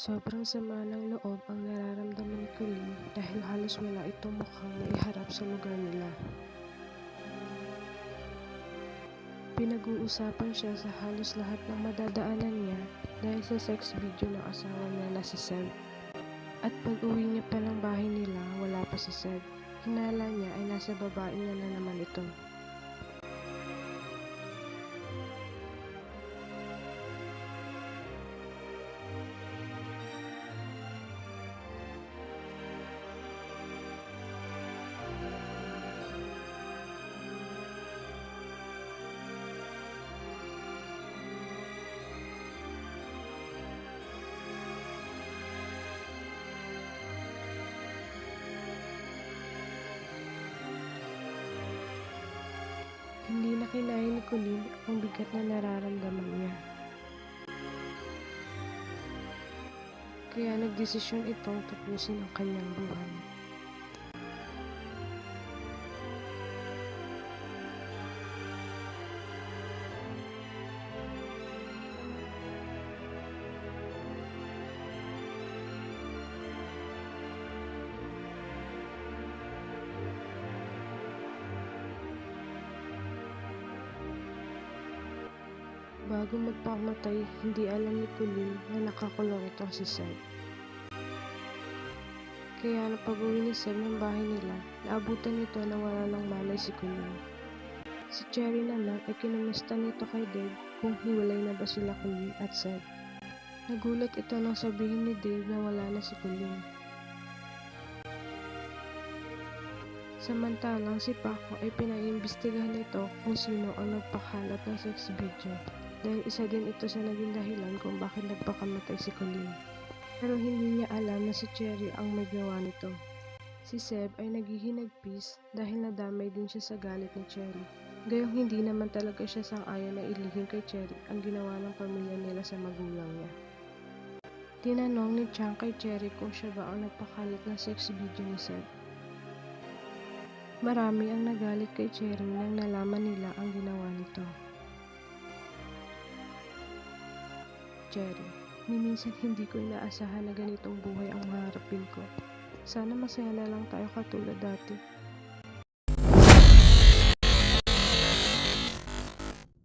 Sobrang sama ng loob ang nararamdaman ni Colleen dahil halos wala itong mukhang maiharap sa lugar nila. Pinag-uusapan siya sa halos lahat ng madadaanan niya dahil sa sex video ng asawa niya na si Seb. At pag-uwi niya pa ng bahay nila, wala pa si Seb. Hinala niya ay nasa babae niya na naman ito. Hindi na kinaya ni Colleen ang bigat na nararamdaman niya. Kaya nagdesisyon itong tapusin ang kanyang buhay. Bago magpakamatay, hindi alam ni Colleen na nakakulong itong si Seb. Kaya na pag-uwi ni Seb ng bahay nila, naabutan nito na wala ng malay si Colleen. Si Cherry naman ay kinumusta nito kay Dave kung hiwalay na ba sila Colleen at Seb. Nagulat ito nang sabihin ni Dave na wala na si Colleen. Samantalang si Paco ay pinaimbestigahan nito kung sino ang nagpakalat ng sex video dahil isa din ito sa naging dahilan kung bakit nagpakamatay si Colleen. Pero hindi niya alam na si Cherry ang may gawa nito. Si Seb ay naghihinagpis dahil nadamay din siya sa galit ni Cherry. Gayong hindi naman talaga siya sang-ayon na ilihim kay Cherry ang ginawa ng pamilya nila sa magulang niya. Tinanong ni Chang kay Cherry kung siya ba ang nagpakalat ng sex video ni Seb. Marami ang nagalit kay Cherry nang nalaman nila ang ginawa nito. Cherry, ni minsan hindi ko inaasahan na ganitong buhay ang maharapin ko. Sana masaya na lang tayo katulad dati.